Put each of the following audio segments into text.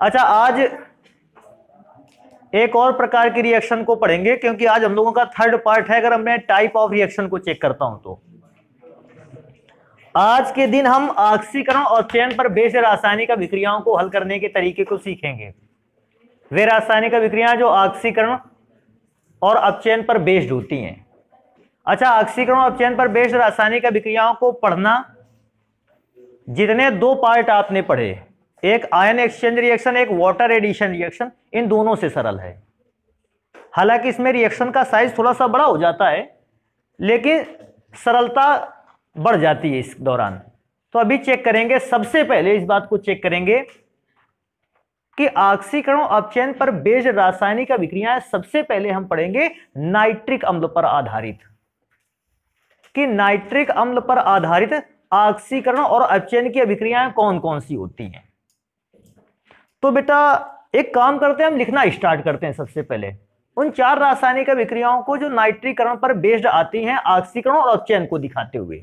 अच्छा, आज एक और प्रकार की रिएक्शन को पढ़ेंगे, क्योंकि आज हम लोगों का थर्ड पार्ट है। अगर मैं टाइप ऑफ रिएक्शन को चेक करता हूं तो आज के दिन हम ऑक्सीकरण और चयन पर बेस्ड रासायनिक अभिक्रियाओं को हल करने के तरीके को सीखेंगे। वे रासायनिक अभिक्रियाएं जो ऑक्सीकरण और अपचयन पर बेस्ड होती हैं। अच्छा, ऑक्सीकरण और अपचयन पर बेस्ड रासायनिक अभिक्रियाओं को पढ़ना, जितने दो पार्ट आपने पढ़े, एक आयन एक्सचेंज रिएक्शन, एक वाटर एडिशन रिएक्शन, इन दोनों से सरल है। हालांकि इसमें रिएक्शन का साइज थोड़ा सा बड़ा हो जाता है, लेकिन सरलता बढ़ जाती है इस दौरान। तो अभी चेक करेंगे, सबसे पहले इस बात को चेक करेंगे कि ऑक्सीकरण और अपचयन पर बेस्ड रासायनिक अभिक्रियाएं सबसे पहले हम पढ़ेंगे नाइट्रिक अम्ल पर आधारित, कि नाइट्रिक अम्ल पर आधारित ऑक्सीकरण और अपचयन की अभिक्रियाएं कौन कौन सी होती हैं। तो बेटा एक काम करते हैं, हम लिखना स्टार्ट करते हैं सबसे पहले उन चार रासायनिक अभिक्रियाओं को जो नाइट्रीकरण पर बेस्ड आती हैं ऑक्सीकरण और अपचयन को दिखाते हुए।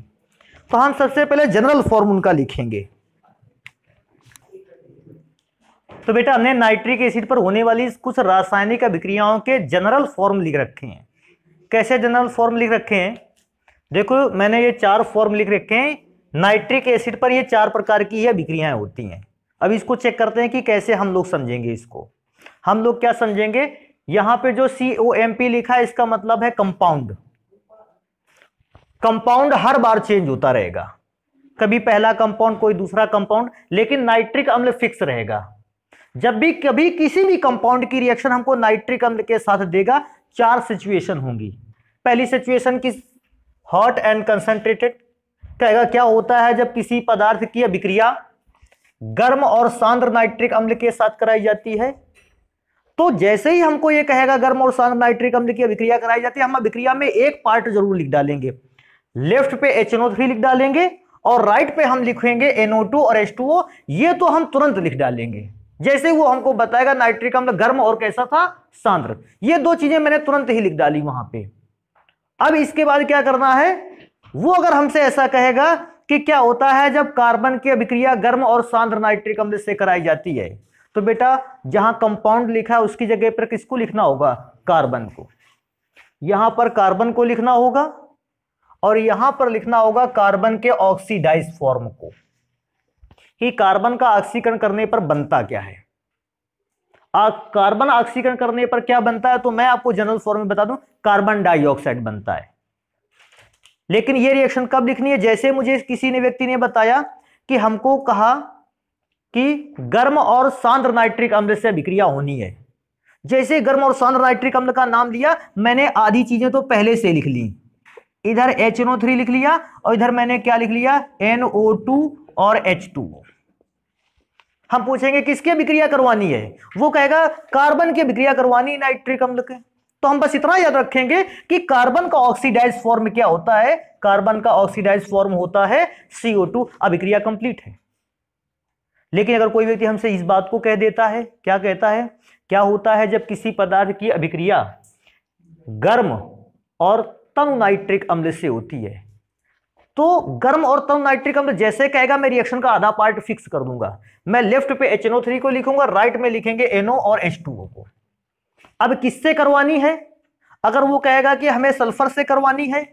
तो हम सबसे पहले जनरल फॉर्म उनका लिखेंगे। तो बेटा हमने नाइट्रिक एसिड पर होने वाली कुछ रासायनिक अभिक्रियाओं के जनरल फॉर्म लिख रखे हैं। कैसे जनरल फॉर्म लिख रखे हैं? देखो मैंने ये चार फॉर्म लिख रखे हैं। नाइट्रिक एसिड पर ये चार प्रकार की अभिक्रियाएं होती हैं। अब इसको चेक करते हैं कि कैसे हम लोग समझेंगे इसको। हम लोग क्या समझेंगे, यहां पे जो COMP लिखा है इसका मतलब है कंपाउंड। कंपाउंड हर बार चेंज होता रहेगा, कभी पहला कंपाउंड कोई दूसरा कंपाउंड, लेकिन नाइट्रिक अम्ल फिक्स रहेगा। जब भी कभी किसी भी कंपाउंड की रिएक्शन हमको नाइट्रिक अम्ल के साथ देगा, चार सिचुएशन होंगी। पहली सिचुएशन की हॉट एंड कंसंट्रेटेड, कहेगा क्या होता है जब किसी पदार्थ की अभिक्रिया गर्म और सांद्र नाइट्रिक अम्ल के साथ कराई जाती है। तो जैसे ही हमको ये कहेगा गर्म और सांद्र नाइट्रिक अम्ल की अभिक्रिया कराई जाती है, हम अभिक्रिया में एक पार्ट जरूर लिख डालेंगे। लेफ्ट पे HNO3 लिख डालेंगे और राइट पे हम लिखेंगे NO2 और H2O। ये तो हम तुरंत लिख डालेंगे, जैसे वो हमको बताएगा नाइट्रिक अम्ल गर्म और कैसा था, सांद्र। ये दो चीजें मैंने तुरंत ही लिख डाली वहां पे। अब इसके बाद क्या करना है, वो अगर हमसे ऐसा कहेगा कि क्या होता है जब कार्बन की अभिक्रिया गर्म और सांद्र नाइट्रिक अम्ल से कराई जाती है, तो बेटा जहां कंपाउंड लिखा है उसकी जगह पर किसको लिखना होगा, कार्बन को। यहां पर कार्बन को लिखना होगा और यहां पर लिखना होगा कार्बन के ऑक्सीडाइज फॉर्म को, कि कार्बन का ऑक्सीकरण करने पर बनता क्या है। कार्बन ऑक्सीकरण करने पर क्या बनता है, तो मैं आपको जनरल फॉर्म में बता दूं, कार्बन डाइऑक्साइड बनता है। लेकिन ये रिएक्शन कब लिखनी है, जैसे मुझे किसी ने व्यक्ति ने बताया कि हमको कहा कि गर्म और सांद्र नाइट्रिक अम्ल से अभिक्रिया होनी है। जैसे गर्म और सांद्र नाइट्रिक अम्ल का नाम लिया, मैंने आधी चीजें तो पहले से लिख ली। इधर HNO3 लिख लिया और इधर मैंने क्या लिख लिया, NO2 और H2O। हम पूछेंगे किसकी अभिक्रिया करवानी है, वो कहेगा कार्बन की अभिक्रिया करवानी नाइट्रिक अम्ल के। तो हम बस इतना याद रखेंगे कि कार्बन का ऑक्सीडाइज फॉर्म क्या होता है, कार्बन का ऑक्सीडाइज फॉर्म होता है CO2। अभिक्रिया कंप्लीट है। लेकिन अगर कोई व्यक्ति हमसे इस बात को कह देता है, क्या कहता है, क्या होता है जब किसी पदार्थ की अभिक्रिया गर्म और तनु नाइट्रिक अम्ल से होती है, तो गर्म और तनु नाइट्रिक अम्ल जैसे कहेगा मैं रिएक्शन का आधा पार्ट फिक्स कर दूंगा। मैं लेफ्ट पे HNO3 को लिखूंगा, राइट में लिखेंगे NO और H2O को। अब किससे करवानी है, अगर वो कहेगा कि हमें सल्फर से करवानी है,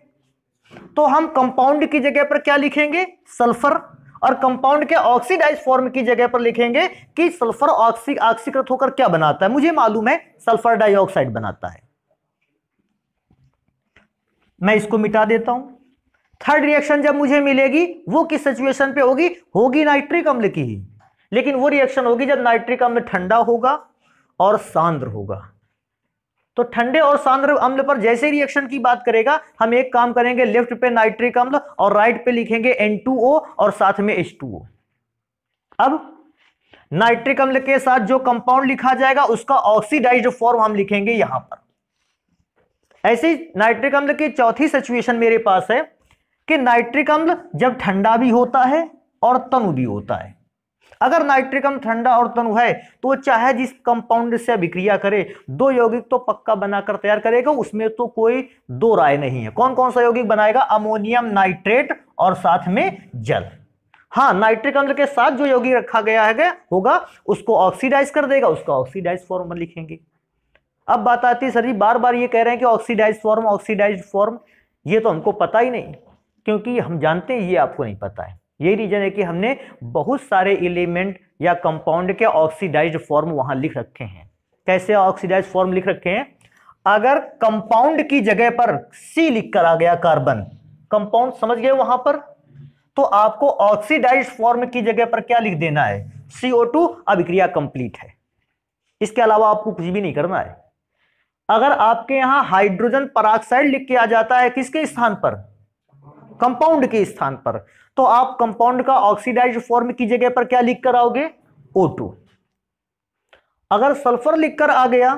तो हम कंपाउंड की जगह पर क्या लिखेंगे, सल्फर, और कंपाउंड के ऑक्सीडाइज फॉर्म की जगह पर लिखेंगे कि सल्फर ऑक्सीकृत होकर क्या बनाता है, मुझे मालूम है सल्फर डाइऑक्साइड बनाता है। मैं इसको मिटा देता हूं। थर्ड रिएक्शन जब मुझे मिलेगी वो किस सिचुएशन पे होगी, होगी नाइट्रिक अम्ल की ही, लेकिन वो रिएक्शन होगी जब नाइट्रिक अम्ल ठंडा होगा और सांद्र होगा। तो ठंडे और सांद्र अम्ल पर जैसे रिएक्शन की बात करेगा, हम एक काम करेंगे, लेफ्ट पे नाइट्रिक अम्ल और राइट पे लिखेंगे N2O और साथ में H2O। अब नाइट्रिक अम्ल के साथ जो कंपाउंड लिखा जाएगा उसका ऑक्सीडाइज्ड फॉर्म हम लिखेंगे यहां पर। ऐसी नाइट्रिक अम्ल की चौथी सिचुएशन मेरे पास है कि नाइट्रिक अम्ल जब ठंडा भी होता है और तनु भी होता है। अगर नाइट्रिक अम्ल ठंडा और तनु है तो चाहे जिस कंपाउंड से अभिक्रिया करे, दो यौगिक तो पक्का बनाकर तैयार करेगा, उसमें तो कोई दो राय नहीं है। कौन कौन सा यौगिक बनाएगा, अमोनियम नाइट्रेट और साथ में जल। हाँ, नाइट्रिक अम्ल के साथ जो यौगिक रखा गया है होगा उसको ऑक्सीडाइज कर देगा, उसका ऑक्सीडाइज फॉर्म लिखेंगे। अब बात आती है सर जी बार बार ये कह रहे हैं कि ऑक्सीडाइज फॉर्म, ये तो हमको पता ही नहीं, क्योंकि हम जानते हैं ये आपको नहीं पता है। यही रीजन है कि हमने बहुत सारे एलिमेंट या कंपाउंड के ऑक्सीडाइज्ड फॉर्म वहां लिख रखे हैं। कैसे ऑक्सीडाइज्ड फॉर्म लिख रखे हैं? अगर कंपाउंड की जगह पर सी लिखकर आ गया कार्बन, कंपाउंड समझ गए वहां पर, तो आपको ऑक्सीडाइज्ड फॉर्म की जगह पर क्या लिख देना है? CO2, अभिक्रिया कंप्लीट है। इसके अलावा आपको कुछ भी नहीं करना है। अगर आपके यहां हाइड्रोजन पराक्साइड लिख के आ जाता है किसके स्थान पर? कंपाउंड के स्थान पर, तो आप कंपाउंड का ऑक्सीडाइज्ड फॉर्म की जगह पर क्या लिख कर आओगे? O2। अगर सल्फर लिखकर आ गया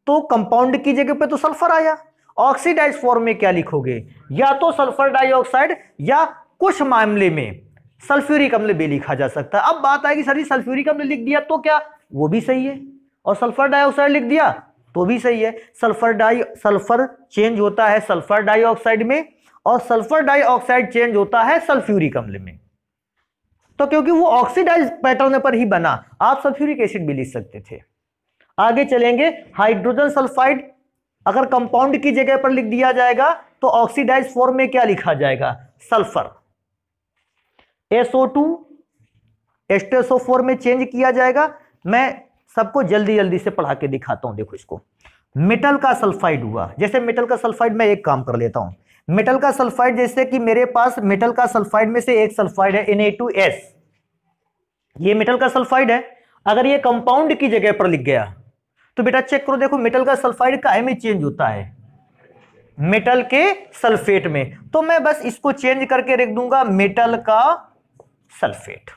तो कंपाउंड की जगह पे तो सल्फर आया, ऑक्सीडाइज्ड फॉर्म में क्या लिखोगे? या तो सल्फर डाइऑक्साइड या कुछ मामले में सल्फ्यूरिक अम्ल भी लिखा जा सकता है। अब बात आएगी सर सल्फ्यूरिक अम्ल लिख दिया तो क्या वो भी सही है, और सल्फर डाइऑक्साइड लिख दिया तो भी सही है। सल्फर चेंज होता है सल्फर डाइऑक्साइड में, और सल्फर डाइऑक्साइड चेंज होता है सल्फ्यूरिक अम्ल में। तो क्योंकि वो ऑक्सीडाइज पैटर्न पर ही बना, आप सल्फ्यूरिक एसिड भी लिख सकते थे। आगे चलेंगे, हाइड्रोजन सल्फाइड अगर कंपाउंड की जगह पर लिख दिया जाएगा तो ऑक्सीडाइज फॉर्म में क्या लिखा जाएगा? सल्फर। SO2 H2SO4 में चेंज किया जाएगा। मैं सबको जल्दी जल्दी से पढ़ा के दिखाता हूं। देखो इसको, मेटल का सल्फाइड हुआ, जैसे मेटल का सल्फाइड मैं एक काम कर लेता हूं। मेटल का सल्फाइड, जैसे कि मेरे पास मेटल का सल्फाइड में से एक सल्फाइड है Na2S, ये मेटल का सल्फाइड है। अगर ये कंपाउंड की जगह पर लिख गया तो बेटा चेक करो, देखो मेटल का सल्फाइड काहे में चेंज होता है? मेटल के सल्फेट में। तो मैं बस इसको चेंज करके रख दूंगा मेटल का सल्फेट,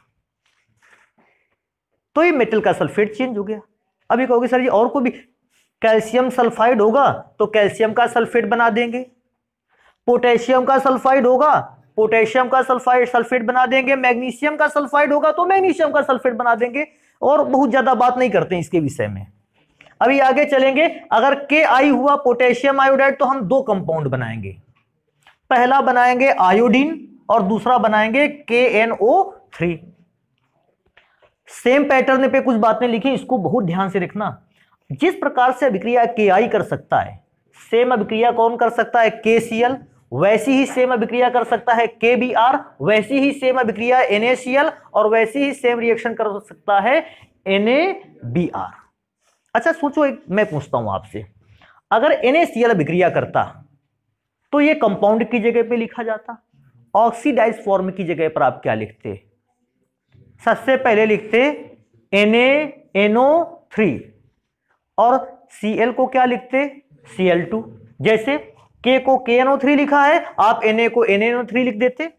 तो ये मेटल का सल्फेट चेंज हो गया। अभी कहोगे सर जी और को भी, कैल्शियम सल्फाइड होगा तो कैल्शियम का सल्फेट बना देंगे, पोटेशियम का सल्फाइड होगा पोटेशियम का सल्फेट बना देंगे, मैग्नीशियम का सल्फाइड होगा तो मैग्नीशियम का सल्फेट बना देंगे, और बहुत ज्यादा बात नहीं करते हैं इसके विषय में। अभी आगे चलेंगे, अगर Ki हुआ पोटेशियम आयोडाइड तो हम दो कंपाउंड बनाएंगे, पहला बनाएंगे आयोडीन और दूसरा बनाएंगे KNO3। सेम पैटर्न पे कुछ बातें लिखी, इसको बहुत ध्यान से रखना। जिस प्रकार से अभिक्रिया Ki कर सकता है, सेम अभिक्रिया कौन कर सकता है? KCl। वैसी ही सेम अभिक्रिया कर सकता है KBr, वैसी ही सेम अभिक्रिया NaCl, और वैसी ही सेम रिएक्शन कर सकता है NaBr। अच्छा सोचो, एक मैं पूछता हूं आपसे, अगर NaCl अभिक्रिया करता तो ये कंपाउंड की जगह पे लिखा जाता, ऑक्सीडाइज फॉर्म की जगह पर आप क्या लिखते? सबसे पहले लिखते NaNO3, और Cl को क्या लिखते? Cl2। जैसे K को KNO3 लिखा है, आप Na को NaNO3 लिख देते,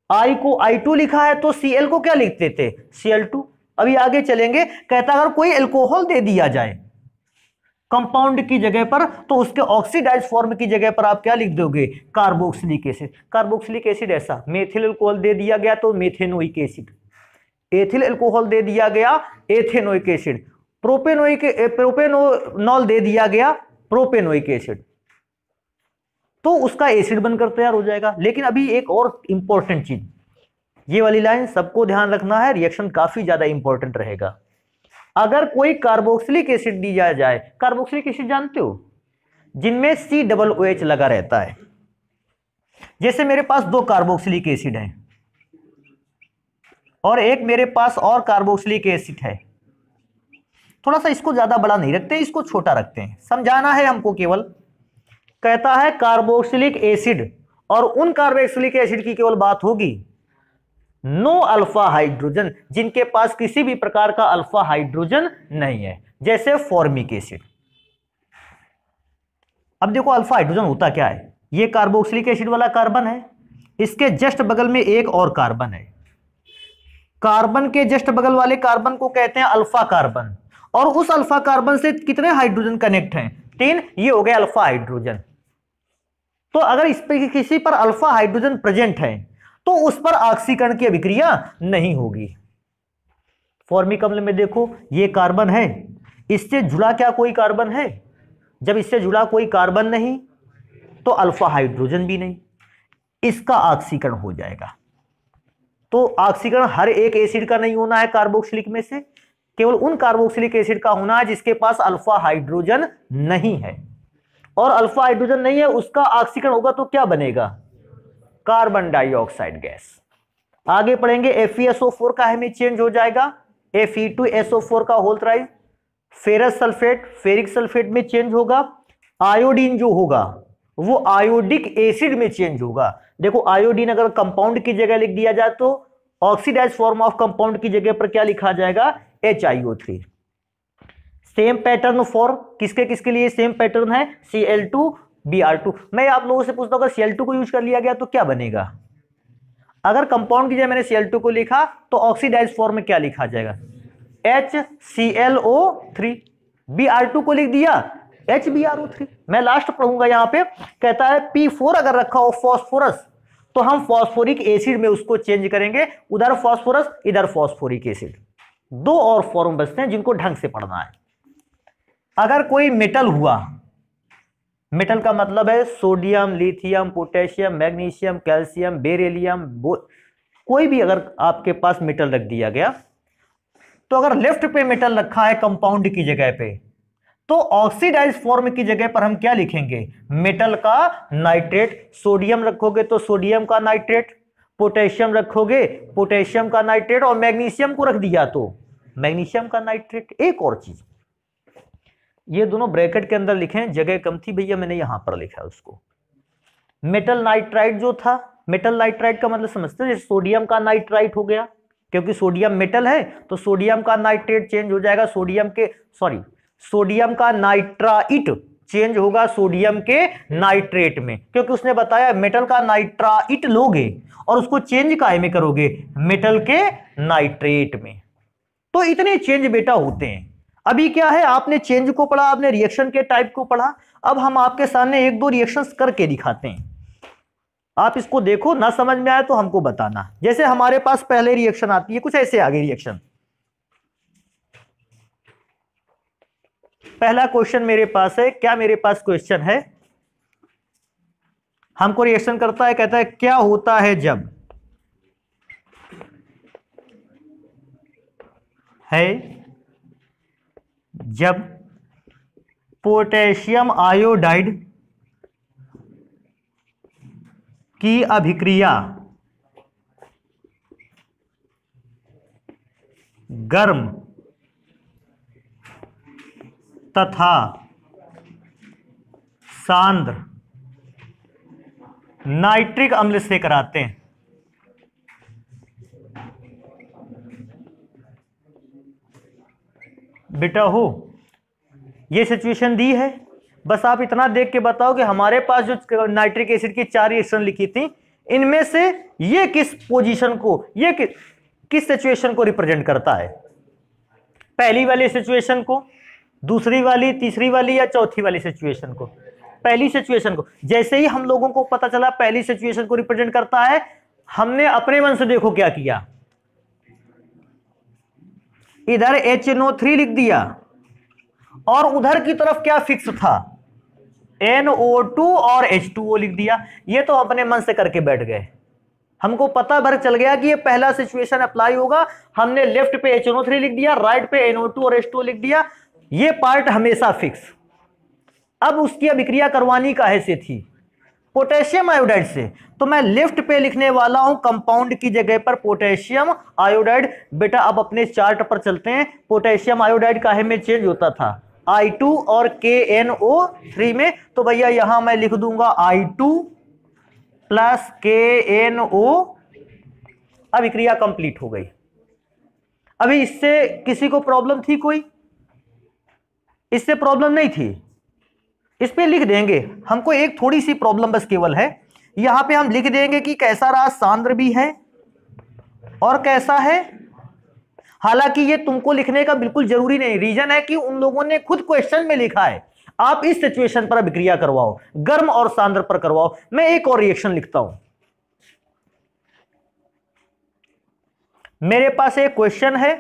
I को I2 लिखा है तो Cl को क्या लिख देते? Cl2। अभी आगे चलेंगे, कहता अगर कोई अल्कोहल दे दिया जाए कंपाउंड की जगह पर तो उसके ऑक्सीडाइज फॉर्म की जगह पर आप क्या लिख दोगे? Carboxylic acid. कार्बोक्सिलिक एसिड ऐसा, मेथिल अल्कोहल दे दिया गया तो मेथेनोइक एसिड, एथिल अल्कोहल दे दिया गया एथेनोइक एसिड, प्रोपेनॉल दे दिया गया प्रोपेनोइक एसिड, तो उसका एसिड बनकर तैयार हो जाएगा। लेकिन अभी एक और इंपॉर्टेंट चीज, ये वाली लाइन सबको ध्यान रखना है, रिएक्शन काफी ज्यादा इंपॉर्टेंट रहेगा। अगर कोई कार्बोक्सिलिक एसिड दिया जाए, कार्बोक्सिलिक एसिड जानते हो जिनमें COOH लगा रहता है, जैसे मेरे पास दो कार्बोक्सिलिक एसिड हैं और एक मेरे पास और कार्बोक्सिलिक एसिड है, थोड़ा सा इसको ज्यादा बड़ा नहीं रखते, इसको छोटा रखते हैं, समझाना है हमको केवल। कहता है कार्बोक्सिलिक एसिड, और उन कार्बोक्सिलिक एसिड की केवल बात होगी नो अल्फा हाइड्रोजन, जिनके पास किसी भी प्रकार का अल्फा हाइड्रोजन नहीं है, जैसे फॉर्मिक एसिड। अब देखो अल्फा हाइड्रोजन होता क्या है, ये कार्बोक्सिलिक एसिड वाला कार्बन है, इसके जस्ट बगल में एक और कार्बन है, कार्बन के जस्ट बगल वाले कार्बन को कहते हैं अल्फा कार्बन, और उस अल्फा कार्बन से कितने हाइड्रोजन कनेक्ट हैं? 3, ये हो गया अल्फा हाइड्रोजन। तो अगर इस पे किसी पर अल्फा हाइड्रोजन प्रेजेंट है तो उस पर ऑक्सीकरण की अभिक्रिया नहीं होगी। फॉर्मिक अम्ल में देखो ये कार्बन है, इससे जुड़ा क्या कोई कार्बन है? जब इससे जुड़ा कोई कार्बन नहीं तो अल्फा हाइड्रोजन भी नहीं, इसका ऑक्सीकरण हो जाएगा। तो ऑक्सीकरण हर एक एसिड का नहीं होना है कार्बोक्सिलिक में से, केवल उन कार्बोक्सिलिक एसिड का होना है जिसके पास अल्फा हाइड्रोजन नहीं है, और अल्फा हाइड्रोजन नहीं है उसका ऑक्सीकरण होगा तो क्या बनेगा, कार्बन डाइऑक्साइड गैस। आगे पढ़ेंगे FeSO4 का में चेंज हो जाएगा Fe2SO4 का whole thrice, ferrous sulphate ferric sulphate में चेंज होगा, आयोडीन जो होगा वो आयोडिक एसिड में चेंज होगा। देखो आयोडीन अगर कंपाउंड की जगह लिख दिया जाए तो ऑक्सीडाइज फॉर्म ऑफ कंपाउंड की जगह पर क्या लिखा जाएगा, HiO3। सेम पैटर्न फॉर किसके किसके लिए सेम पैटर्न है, Cl2Br2। मैं आप लोगों से पूछता हूं अगर Cl2 को यूज कर लिया गया तो क्या बनेगा, अगर कंपाउंड की जगह मैंने Cl2 को लिखा तो ऑक्सीडाइज फॉर्म में क्या लिखा जाएगा, HClO3। Br2 को लिख दिया HBrO3। मैं लास्ट पढ़ूंगा यहां पे, कहता है P4 अगर रखा हो फॉस्फोरस तो हम फॉस्फोरिक एसिड में उसको चेंज करेंगे, उधर फॉस्फोरस इधर फॉस्फोरिक एसिड। दो और फॉर्म बचते हैं जिनको ढंग से पढ़ना है। अगर कोई मेटल हुआ, मेटल का मतलब है sodium, lithium, potassium, magnesium, calcium, beryllium, कोई भी अगर आपके पास मेटल रख दिया गया तो अगर लेफ्ट पे मेटल रखा है कंपाउंड की जगह पे तो ऑक्सीडाइज फॉर्म की जगह पर हम क्या लिखेंगे, मेटल का नाइट्रेट। सोडियम रखोगे तो सोडियम का नाइट्रेट, पोटेशियम रखोगे पोटेशियम का नाइट्रेट, और मैग्नीशियम को रख दिया तो मैग्नीशियम का नाइट्रेट। एक और चीज, ये दोनों ब्रैकेट के अंदर लिखें, जगह कम थी भैया मैंने यहां पर लिखा उसको। मेटल नाइट्राइट जो था, मेटल नाइट्राइट का मतलब समझते हैं, जैसे सोडियम का नाइट्राइट हो गया, क्योंकि सोडियम मेटल है तो सोडियम का नाइट्रेट चेंज हो जाएगा सोडियम का नाइट्राइट चेंज होगा सोडियम के नाइट्रेट में, क्योंकि उसने बताया मेटल का नाइट्राइट लोगे और उसको चेंज काहे में करोगे, मेटल के नाइट्रेट में। तो इतने चेंज बेटा होते हैं। अभी क्या है, आपने चेंज को पढ़ा, आपने रिएक्शन के टाइप को पढ़ा, अब हम आपके सामने एक दो रिएक्शंस करके दिखाते हैं। आप इसको देखो, ना समझ में आए तो हमको बताना। जैसे हमारे पास पहले रिएक्शन आती है, कुछ ऐसे आगे रिएक्शन। पहला क्वेश्चन मेरे पास है, क्या मेरे पास क्वेश्चन है, हमको रिएक्शन करता है, कहता है क्या होता है जब पोटेशियम आयोडाइड की अभिक्रिया गर्म तथा सांद्र नाइट्रिक अम्ल से कराते हैं। बेटा हो, ये सिचुएशन दी है, बस आप इतना देख के बताओ कि हमारे पास जो नाइट्रिक एसिड की 4 रिएक्शन लिखी थी, इनमें से ये किस पोजीशन को, ये किस सिचुएशन को रिप्रेजेंट करता है, पहली वाली सिचुएशन को, दूसरी वाली, तीसरी वाली, या चौथी वाली सिचुएशन को, पहली सिचुएशन को। जैसे ही हम लोगों को पता चला पहली सिचुएशन को रिप्रेजेंट करता है, हमने अपने मन से देखो क्या किया, इधर HNO3 लिख दिया और उधर की तरफ क्या फिक्स था, NO2 और H2O लिख दिया। ये तो अपने मन से करके बैठ गए, हमको पता भर चल गया कि ये पहला सिचुएशन अप्लाई होगा, हमने लेफ्ट पे HNO3 लिख दिया, राइट पे NO2 और H2O लिख दिया, ये पार्ट हमेशा फिक्स। अब उसकी अभिक्रिया करवानी काहे से थी, पोटेशियम आयोडाइड से, तो मैं लेफ्ट पे लिखने वाला हूं कंपाउंड की जगह पर पोटेशियम आयोडाइड। बेटा अब अपने चार्ट पर चलते हैं, पोटेशियम आयोडाइड काहे में चेंज होता था, I2 और KNO3 में, तो भैया यहां मैं लिख दूंगा I2 प्लस KNO। अभिक्रिया कंप्लीट हो गई। अभी इससे किसी को प्रॉब्लम थी कोई, इससे प्रॉब्लम नहीं थी, इस पे लिख देंगे। हमको एक थोड़ी सी प्रॉब्लम बस केवल है, यहां पे हम लिख देंगे कि कैसा रहा, सांद्र भी है और कैसा है। हालांकि ये तुमको लिखने का बिल्कुल जरूरी नहीं, रीजन है कि उन लोगों ने खुद क्वेश्चन में लिखा है आप इस सिचुएशन पर अभिक्रिया करवाओ, गर्म और सांद्र पर करवाओ। मैं एक और रिएक्शन लिखता हूं, मेरे पास एक क्वेश्चन है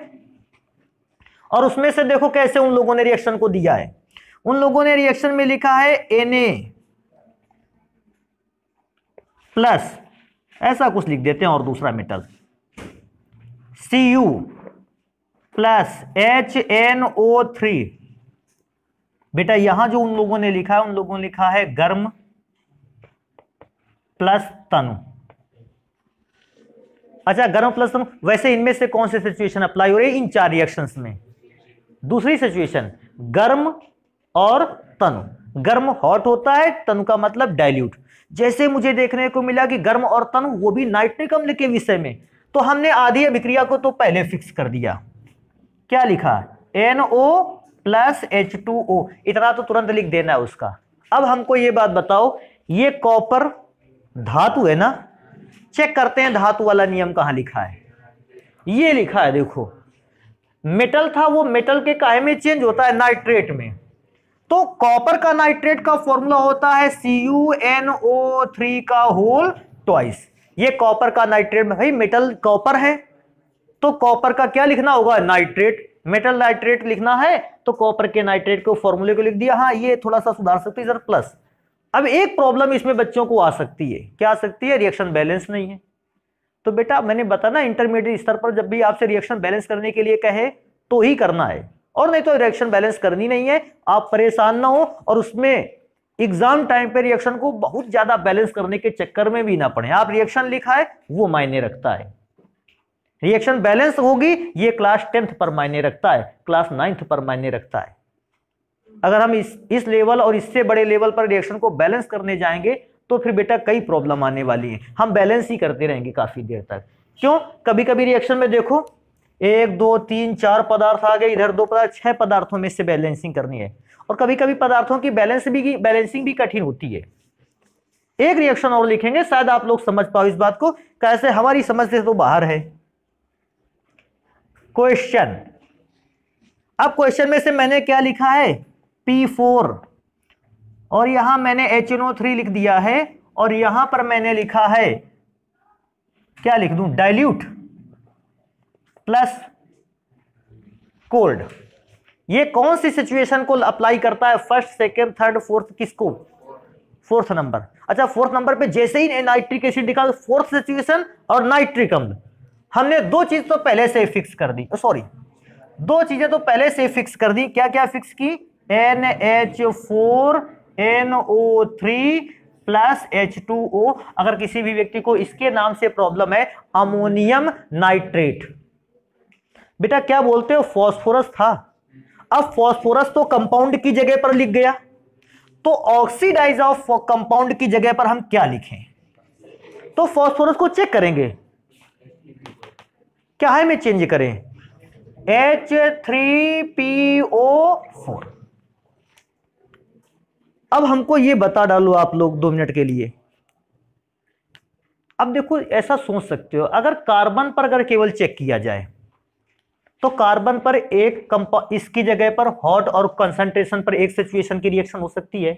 और उसमें से देखो कैसे उन लोगों ने रिएक्शन को दिया है। उन लोगों ने रिएक्शन में लिखा है Na प्लस, ऐसा कुछ लिख देते हैं, और दूसरा मेटल Cu प्लस HNO3। बेटा यहां जो उन लोगों ने लिखा है, उन लोगों ने लिखा है गर्म प्लस तनु। अच्छा, गर्म प्लस तनु, वैसे इनमें से कौन से सिचुएशन अप्लाई हो रही है इन 4 रिएक्शंस में? दूसरी सिचुएशन, गर्म और तनु। गर्म हॉट होता है, तनु का मतलब डाइल्यूट। जैसे मुझे देखने को मिला कि गर्म और तनु, वो भी नाइट्रिक अम्ल के विषय में, तो हमने आधी अभिक्रिया को तो पहले फिक्स कर दिया। क्या लिखा? NO plus H2O। इतना तो तुरंत लिख देना है उसका। अब हमको ये बात बताओ, ये कॉपर धातु है ना? चेक करते हैं धातु वाला नियम कहां लिखा है। ये लिखा है, देखो मेटल था, वो मेटल के काहे में चेंज होता है? नाइट्रेट में। तो कॉपर का नाइट्रेट का फॉर्मूला होता है CuNO3 का होल ट्वाइस। ये कॉपर का नाइट्रेट में, भाई मेटल कॉपर है तो कॉपर का क्या लिखना होगा? नाइट्रेट। मेटल नाइट्रेट लिखना है तो कॉपर के नाइट्रेट को फॉर्मूले को लिख दिया। हाँ, ये थोड़ा सा सुधार सकते हैं प्लस। अब एक प्रॉब्लम इसमें बच्चों को आ सकती है, क्या आ सकती है? रिएक्शन बैलेंस नहीं है। तो बेटा मैंने बताया ना, इंटरमीडिएट स्तर पर जब भी आपसे रिएक्शन बैलेंस करने के लिए कहे तो ही करना है, और नहीं तो रिएक्शन बैलेंस करनी नहीं है। आप परेशान ना हो और उसमें एग्जाम टाइम पे रिएक्शन को बहुत ज्यादा बैलेंस करने के चक्कर में भी ना पड़े। आप रिएक्शन लिखा है वो मायने रखता है। रिएक्शन बैलेंस होगी ये क्लास 10th पर मायने रखता है, क्लास 9th पर मायने रखता है। अगर हम इस लेवल और इससे बड़े लेवल पर रिएक्शन को बैलेंस करने जाएंगे तो फिर बेटा कई प्रॉब्लम आने वाली है। हम बैलेंस ही करते रहेंगे काफी देर तक। क्यों? कभी कभी रिएक्शन में देखो 1 2 3 4 पदार्थ आ गए, इधर 2 पदार्थ, 6 पदार्थों में से बैलेंसिंग करनी है। और कभी कभी पदार्थों की बैलेंसिंग भी कठिन होती है। एक रिएक्शन और लिखेंगे, शायद आप लोग समझ पाओ इस बात को, कैसे हमारी समझ से तो बाहर है। क्वेश्चन, अब क्वेश्चन में से मैंने क्या लिखा है? P4, और यहां मैंने HNO3 लिख दिया है, और यहां पर मैंने लिखा है, क्या लिख दूं? Dilute plus cold. ये कौन सी सिचुएशन को अप्लाई करता है? फर्स्ट, सेकेंड, थर्ड, फोर्थ, किसको? 4th number. अच्छा, 4th नंबर पे जैसे ही नाइट्रिक एसिड लिखा, 4th सिचुएशन और नाइट्रिक अम्ल, हमने 2 चीज तो पहले से फिक्स कर दी। सॉरी, 2 चीजें तो पहले से फिक्स कर दी। क्या क्या फिक्स की? NH4NO3 plus H2O। अगर किसी भी व्यक्ति को इसके नाम से प्रॉब्लम है, अमोनियम नाइट्रेट। बेटा क्या बोलते हो? फॉस्फोरस था। अब फॉस्फोरस तो कंपाउंड की जगह पर लिख गया, तो ऑक्सीडाइज ऑफ कंपाउंड की जगह पर हम क्या लिखें? तो फॉस्फोरस को चेक करेंगे, क्या है में चेंज करें? H3PO4। अब हमको ये बता डालो आप लोग 2 मिनट के लिए। अब देखो, ऐसा सोच सकते हो, अगर कार्बन पर अगर केवल चेक किया जाए तो कार्बन पर इसकी जगह पर हॉट और कंसंट्रेशन पर एक सिचुएशन की रिएक्शन हो सकती है,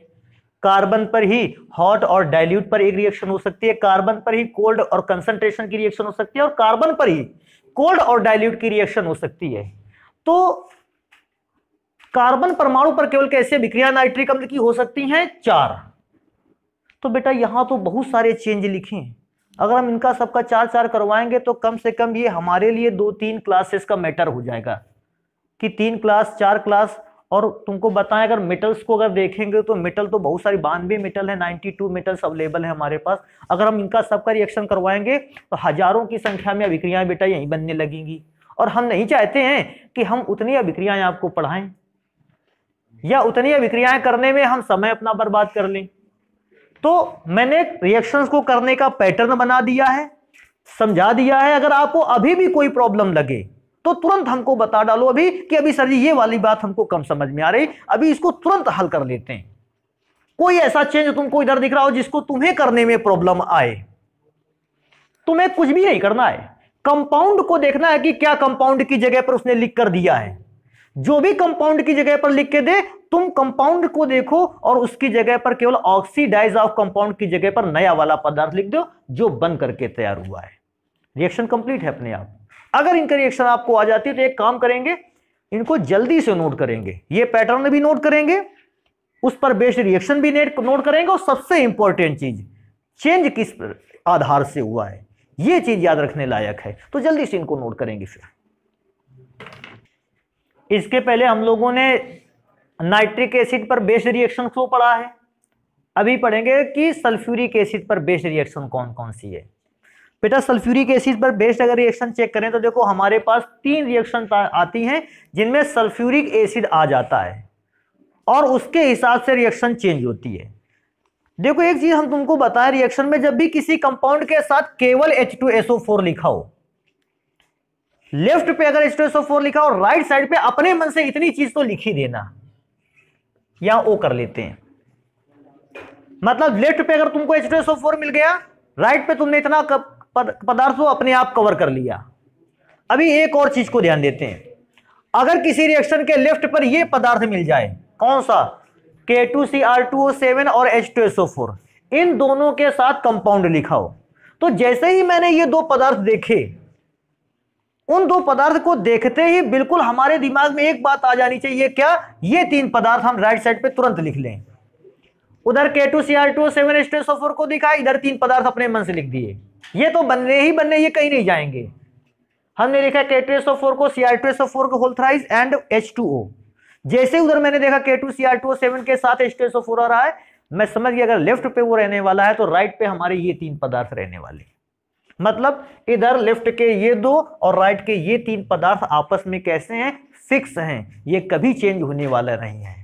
कार्बन पर ही हॉट और डाइल्यूट पर एक रिएक्शन हो सकती है, कार्बन पर ही कोल्ड और कंसंट्रेशन की रिएक्शन हो सकती है, और कार्बन पर ही कोल्ड और डाइल्यूट की रिएक्शन हो सकती है। तो कार्बन परमाणु पर केवल कैसे अभिक्रिया नाइट्रिक अम्ल की हो सकती हैं? 4। तो बेटा यहां तो बहुत सारे चेंज लिखे हैं। अगर हम इनका सबका 4 करवाएंगे तो कम से कम ये हमारे लिए 2-3 क्लासेस का मैटर हो जाएगा कि 3 क्लास 4 क्लास। और तुमको बताएं, अगर मेटल्स को अगर देखेंगे तो मेटल तो बहुत सारी 92 मेटल है, 92 मेटल्स अवेलेबल है हमारे पास। अगर हम इनका सबका रिएक्शन करवाएंगे तो हजारों की संख्या में अभिक्रियाएं बेटा यहीं बनने लगेंगी। और हम नहीं चाहते हैं कि हम उतनी अभिक्रियाएं आपको पढ़ाएं या उतनी अभिक्रियाएं करने में हम समय अपना बर्बाद कर लें। तो मैंने रिएक्शंस को करने का पैटर्न बना दिया है, समझा दिया है। अगर आपको अभी भी कोई प्रॉब्लम लगे तो तुरंत हमको बता डालो अभी कि अभी सर जी ये वाली बात हमको कम समझ में आ रही, अभी इसको तुरंत हल कर लेते हैं। कोई ऐसा चेंज तुमको इधर दिख रहा हो जिसको तुम्हें करने में प्रॉब्लम आए, तुम्हें कुछ भी नहीं करना है, कंपाउंड को देखना है कि क्या कंपाउंड की जगह पर उसने लिख कर दिया है। जो भी कंपाउंड की जगह पर लिख के दे, तुम कंपाउंड को देखो और उसकी जगह पर केवल ऑक्सीडाइज ऑफ कंपाउंड की जगह पर नया वाला पदार्थ लिख दो जो बन करके तैयार हुआ है। रिएक्शन कंप्लीट है अपने आप। अगर इनका रिएक्शन आपको आ जाती है तो एक काम करेंगे, इनको जल्दी से नोट करेंगे, ये पैटर्न भी नोट करेंगे, उस पर बेस्ड रिएक्शन भी नोट करेंगे, और सबसे इंपॉर्टेंट चीज चेंज किस आधार से हुआ है, ये चीज याद रखने लायक है, तो जल्दी से इनको नोट करेंगे। फिर इसके पहले हम लोगों ने नाइट्रिक एसिड पर बेस्ड रिएक्शन को पढ़ा है, अभी पढ़ेंगे कि सल्फ्यूरिक एसिड पर बेस्ड रिएक्शन कौन कौन सी है। बेटा सल्फ्यूरिक एसिड पर बेस्ड अगर रिएक्शन चेक करें तो देखो हमारे पास 3 रिएक्शन आती हैं जिनमें सल्फ्यूरिक एसिड आ जाता है और उसके हिसाब से रिएक्शन चेंज होती है। देखो एक चीज हम तुमको बताएं, रिएक्शन में जब भी किसी कंपाउंड के साथ केवल H2SO4 लिखा हो, लेफ्ट पे अगर H2SO4 लिखा हो, राइट साइड पे अपने मन से इतनी चीज तो लिख ही देना, या ओ कर लेते हैं। मतलब लेफ्ट पे अगर तुमको H2SO4 मिल गया, राइट पे तुमने इतना पदार्थ को अपने आप कवर कर लिया। अभी एक और चीज को ध्यान देते हैं, अगर किसी रिएक्शन के लेफ्ट पर यह पदार्थ मिल जाए, कौन सा, K2Cr2O7 और H2SO4, इन दोनों के साथ कंपाउंड लिखा हो, तो जैसे ही मैंने ये 2 पदार्थ देखे, उन 2 पदार्थ को देखते ही बिल्कुल हमारे दिमाग में एक बात आ जानी चाहिए, क्या, ये 3 पदार्थ हम राइट साइड पे तुरंत लिख लें। उधर K2Cr2O7 H2SO4 को दिखा, इधर 3 पदार्थ अपने मन से लिख दिए, ये तो बनने ही बनने, ये कहीं नहीं जाएंगे। हमने लिखा K2SO4 को Cr2SO4 को होल थ्राइस एंड H2O, जैसे उधर मैंने देखा K2Cr2O7 के साथ H2SO4 आ रहा है, मैं समझ गया अगर लेफ्ट पे वो रहने वाला है तो राइट पे हमारे ये 3 पदार्थ रहने वाले। मतलब इधर लेफ्ट के ये 2 और राइट के ये 3 पदार्थ आपस में कैसे हैं, फिक्स हैं, ये कभी चेंज होने वाला नहीं है।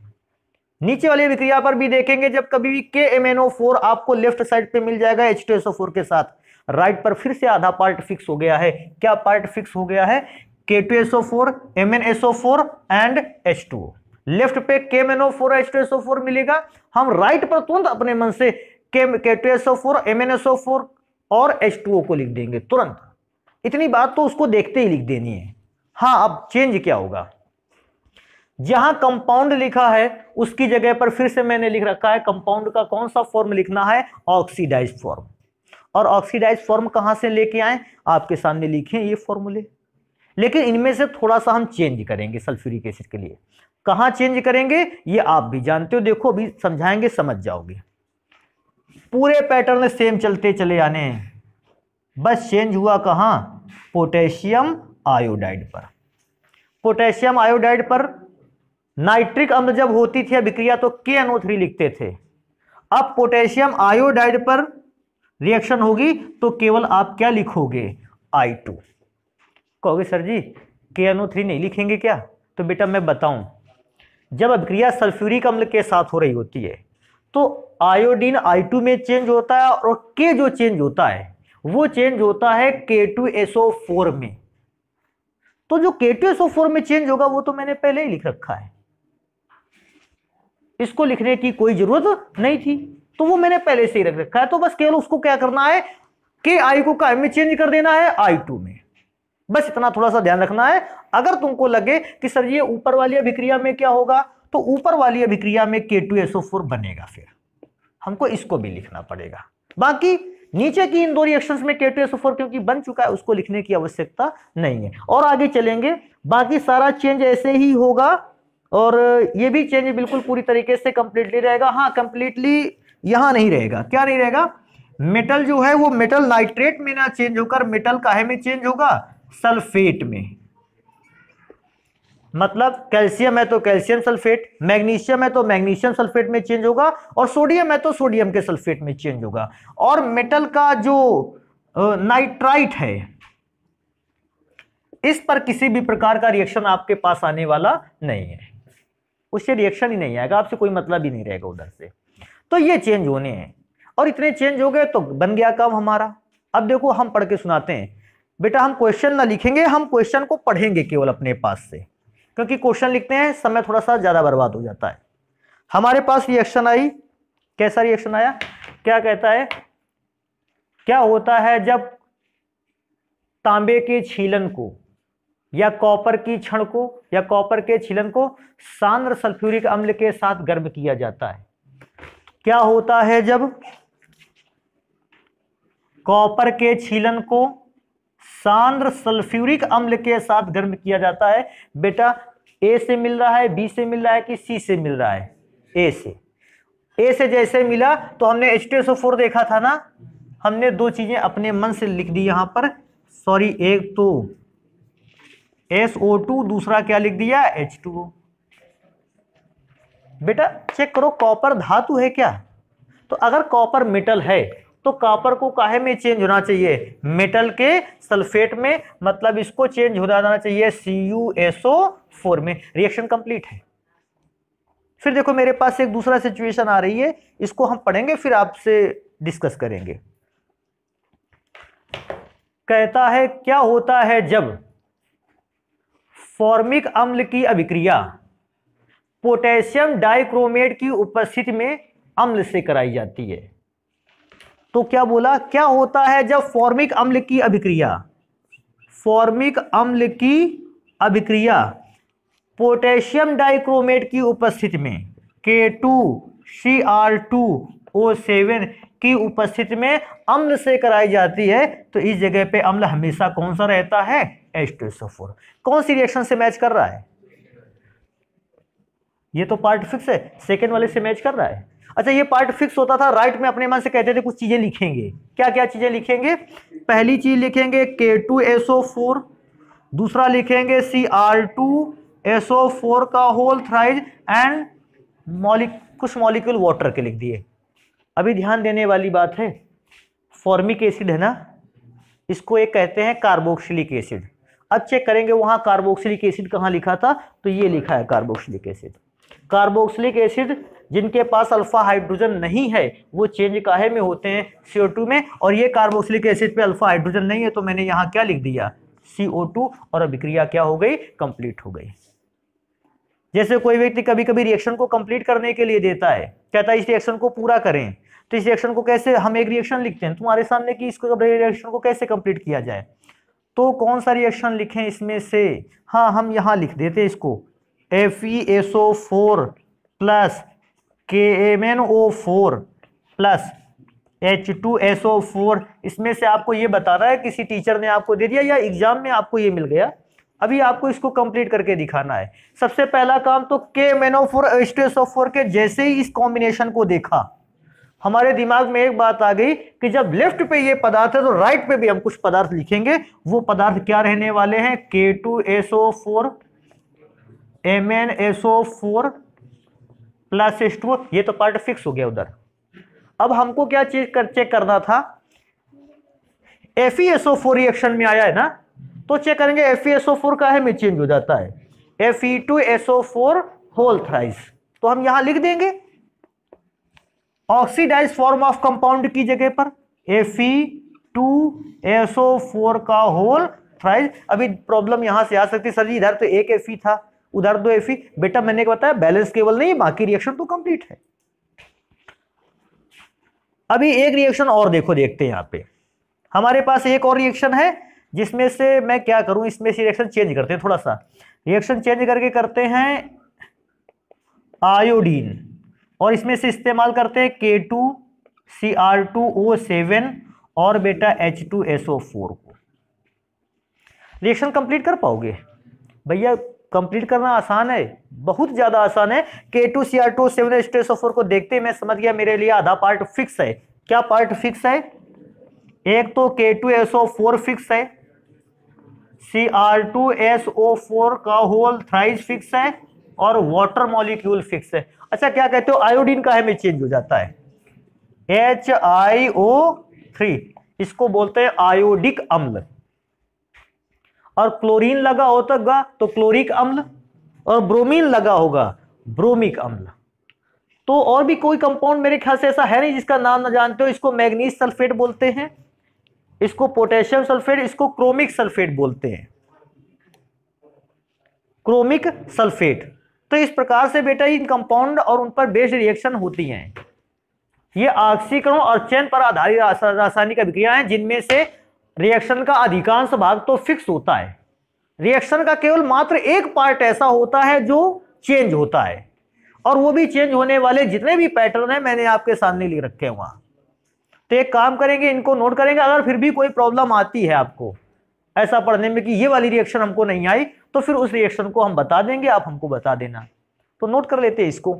नीचे वाली विक्रिया पर भी देखेंगे, जब कभी भी KMnO4 आपको लेफ्ट साइड पे मिल जाएगा H2SO4 के साथ, राइट पर फिर से आधा पार्ट फिक्स हो गया है। क्या पार्ट फिक्स हो गया है, K2SO4 MnSO4 and H2O। Left पे KMnO4 H2SO4 मिलेगा, हम राइट पर तुरंत अपने मन से K2SO4 MnSO4 और H2O को लिख देंगे तुरंत। इतनी बात तो उसको देखते ही लिख देनी है। हाँ, अब चेंज क्या होगा, जहां कंपाउंड लिखा है उसकी जगह पर फिर से मैंने लिख रखा है कंपाउंड का कौन सा फॉर्म लिखना है, ऑक्सीडाइज्ड फॉर्म। और ऑक्सीडाइज्ड फॉर्म कहां से लेके आए, आपके सामने लिखे ये फॉर्मूले, लेकिन इनमें से थोड़ा सा हम चेंज करेंगे सल्फ्यूरिक एसिड के लिए। कहां चेंज करेंगे ये आप भी जानते हो, देखो अभी समझाएंगे समझ जाओगे। पूरे पैटर्न सेम चलते चले आने हैं, बस चेंज हुआ कहां, पोटेशियम आयोडाइड पर। पोटेशियम आयोडाइड पर नाइट्रिक अम्ल जब होती थी अभिक्रिया तो KNO3 लिखते थे। अब पोटेशियम आयोडाइड पर रिएक्शन होगी तो केवल आप क्या लिखोगे, I2। कहोगे सर जी KNO3 नहीं लिखेंगे क्या, तो बेटा मैं बताऊं, जब अभिक्रिया सल्फ्यूरिक अम्ल के साथ हो रही होती है तो आयोडीन I2 में चेंज होता है और K जो चेंज होता है वो चेंज होता है K2SO4 में। तो जो K2SO4 में चेंज होगा वो तो मैंने पहले ही लिख रखा है, इसको लिखने की कोई जरूरत नहीं थी, तो वो मैंने पहले से ही रख रखा है। तो बस केवल उसको क्या करना है, KI को काय में चेंज कर देना है I2 में, बस इतना थोड़ा सा ध्यान रखना है। अगर तुमको लगे कि सर ये ऊपर वाली अभिक्रिया में क्या होगा, तो ऊपर वाली अभिक्रिया में K2SO4 बनेगा, फिर हमको इसको भी लिखना पड़ेगा। बाकी नीचे की इन 2 रिएक्शंस में K2SO4 क्योंकि बन चुका है उसको लिखने की आवश्यकता नहीं है। और आगे चलेंगे, बाकी सारा चेंज ऐसे ही होगा और ये भी चेंज बिल्कुल पूरी तरीके से कंप्लीटली रहेगा। हाँ, कंप्लीटली यहां नहीं रहेगा, क्या नहीं रहेगा, मेटल जो है वो मेटल नाइट्रेट में ना चेंज होकर मेटल काहे में चेंज होगा, सल्फेट में। मतलब कैल्शियम है तो कैल्शियम सल्फेट, मैग्नीशियम है तो मैग्नीशियम सल्फेट में चेंज होगा, और सोडियम है तो सोडियम के सल्फेट में चेंज होगा। और मेटल का जो नाइट्राइट है इस पर किसी भी प्रकार का रिएक्शन आपके पास आने वाला नहीं है, उससे रिएक्शन ही नहीं आएगा, आपसे कोई मतलब ही नहीं रहेगा उधर से। तो ये चेंज होने हैं, और इतने चेंज हो गए तो बन गया काम हमारा। अब देखो हम पढ़ के सुनाते हैं। बेटा हम क्वेश्चन ना लिखेंगे, हम क्वेश्चन को पढ़ेंगे केवल अपने पास से, क्योंकि क्वेश्चन लिखते हैं समय थोड़ा सा ज्यादा बर्बाद हो जाता है। हमारे पास रिएक्शन आई, कैसा रिएक्शन आया, क्या कहता है, क्या होता है जब तांबे के छीलन को या कॉपर की छड़ को या कॉपर के छीलन को सांद्र सल्फ्यूरिक अम्ल के साथ गर्म किया जाता है। क्या होता है जब कॉपर के छीलन को सांद्र सल्फ्यूरिक अम्ल के साथ गर्म किया जाता है। बेटा ए से मिल रहा है, बी से मिल रहा है कि सी से मिल रहा है, ए से। ए से जैसे मिला तो हमने H2SO4 देखा था ना, हमने दो चीजें अपने मन से लिख दी यहां पर, सॉरी, एक तो SO2, दूसरा क्या लिख दिया, H2O। बेटा चेक करो कॉपर धातु है क्या, तो अगर कॉपर मेटल है तो कॉपर को काहे में चेंज होना चाहिए, मेटल के सल्फेट में, मतलब इसको चेंज हो जाना चाहिए CuSO4 में। रिएक्शन कंप्लीट है। फिर देखो मेरे पास एक दूसरा सिचुएशन आ रही है, इसको हम पढ़ेंगे फिर आपसे डिस्कस करेंगे। कहता है क्या होता है जब फॉर्मिक अम्ल की अभिक्रिया पोटेशियम डाइक्रोमेट की उपस्थिति में अम्ल से कराई जाती है। तो क्या बोला, क्या होता है जब फॉर्मिक अम्ल की अभिक्रिया, फॉर्मिक अम्ल की अभिक्रिया पोटेशियम डाइक्रोमेट की उपस्थिति में K2Cr2O7 की उपस्थिति में अम्ल से कराई जाती है, तो इस जगह पे अम्ल हमेशा कौन सा रहता है, H2SO4। कौन सी रिएक्शन से मैच कर रहा है, ये तो पार्ट फिक्स है, सेकेंड वाले से मैच कर रहा है। अच्छा ये पार्ट फिक्स होता था, राइट में अपने मन से कहते थे कुछ चीजें लिखेंगे, क्या क्या चीजें लिखेंगे, पहली चीज लिखेंगे K2SO4, दूसरा लिखेंगे Cr2SO4 का होल थ्राइज एंड कुछ मॉलिक्यूल वाटर के लिख दिए। अभी ध्यान देने वाली बात है, फॉर्मिक एसिड है ना, इसको एक कहते हैं कार्बोक्सिलिक एसिड। अब चेक करेंगे वहां कार्बोक्सिलिक एसिड कहां लिखा था, तो ये लिखा है कार्बोक्सिलिक एसिड। कार्बोक्सिलिक एसिड जिनके पास अल्फा हाइड्रोजन नहीं है वो चेंज काहे में होते हैं, CO2 में, और ये कार्बोक्सिलिक एसिड पे अल्फा हाइड्रोजन नहीं है, तो मैंने यहाँ क्या लिख दिया, CO2, और अभिक्रिया क्या हो गई, कंप्लीट हो गई। जैसे कोई व्यक्ति कभी कभी रिएक्शन को कंप्लीट करने के लिए देता है, कहता है इस रिएक्शन को पूरा करें, तो इस रिएक्शन को कैसे, हम एक रिएक्शन लिखते हैं तुम्हारे सामने कि इसको रिएक्शन को कैसे कंप्लीट किया जाए, तो कौन सा रिएक्शन लिखें इसमें से, हाँ हम यहाँ लिख देते हैं इसको FeSO4 plus KMnO4 plus H2SO4। इसमें से आपको ये बता रहा है, किसी टीचर ने आपको दे दिया या एग्जाम में आपको ये मिल गया, अभी आपको इसको कंप्लीट करके दिखाना है। सबसे पहला काम तो KMnO4 H2SO4 के जैसे ही इस कॉम्बिनेशन को देखा, हमारे दिमाग में एक बात आ गई कि जब लेफ्ट पे ये पदार्थ है तो राइट पे भी हम कुछ पदार्थ लिखेंगे। वो पदार्थ क्या रहने वाले हैं, K2SO4 MnSO4 प्लस H2O। ये तो पार्ट फिक्स हो गया उधर। अब हमको क्या चीज चेक करना था, FeSO4 रिएक्शन में आया है ना, तो चेक करेंगे FeSO4 का है में चेंज हो जाता है Fe2SO4 होल थ्राइस, तो हम यहां लिख देंगे ऑक्सीडाइज फॉर्म ऑफ कंपाउंड की जगह पर Fe2SO4 का होल थ्राइस। अभी प्रॉब्लम यहां से आ सकती है, सर जी इधर तो एक Fe था उधर दो Fe, बेटा मैंने बताया बैलेंस केवल नहीं, बाकी रिएक्शन तो कंप्लीट है। अभी एक रिएक्शन और देखो, देखते हैं यहां पे हमारे पास एक और रिएक्शन है, जिसमें से मैं क्या करूं, इसमें से रिएक्शन चेंज करते हैं, थोड़ा सा रिएक्शन चेंज करके करते हैं आयोडीन, और इसमें से इस्तेमाल करते हैं K2Cr2O7 और बेटा H2SO4 को। रिएक्शन कंप्लीट कर पाओगे भैया, कंप्लीट करना आसान है, बहुत ज्यादा आसान है। K2Cr2O7 H2SO4 को देखते मैं समझ गया मेरे लिए आधा पार्ट फिक्स है। क्या पार्ट फिक्स है, एक तो K2SO4 फिक्स है, Cr2SO4 का होल थ्राइस फिक्स है, और वाटर मॉलिक्यूल फिक्स है। अच्छा क्या कहते हो, आयोडीन का है में चेंज हो जाता है HiO3, इसको बोलते हैं आयोडिक अम्ल, और क्लोरीन लगा होगा तो क्लोरिक अम्ल, और ब्रोमीन लगा होगा ब्रोमिक अम्ल। तो और भी कोई कंपाउंड मेरे ख्याल से ऐसा है नहीं जिसका नाम ना जानते हो। इसको मैग्नीज सल्फेट बोलते हैं, इसको पोटेशियम सल्फेट, इसको क्रोमिक सल्फेट बोलते हैं, क्रोमिक सल्फेट। तो इस प्रकार से बेटा इन कंपाउंड और उन पर बेस्ड रिएक्शन होती हैं। ये ऑक्सीकरण और चयन पर आधारित रासायनिक अभिक्रियाएं, जिनमें से रिएक्शन का अधिकांश भाग तो फिक्स होता है, रिएक्शन का केवल मात्र एक पार्ट ऐसा होता है जो चेंज होता है, और वो भी चेंज होने वाले जितने भी पैटर्न है मैंने आपके सामने लिख रखे हैं वहां। तो एक काम करेंगे, इनको नोट करेंगे। अगर फिर भी कोई प्रॉब्लम आती है आपको ऐसा पढ़ने में कि ये वाली रिएक्शन हमको नहीं आई, तो फिर उस रिएक्शन को हम बता देंगे, आप हमको बता देना। तो नोट कर लेते हैं इसको।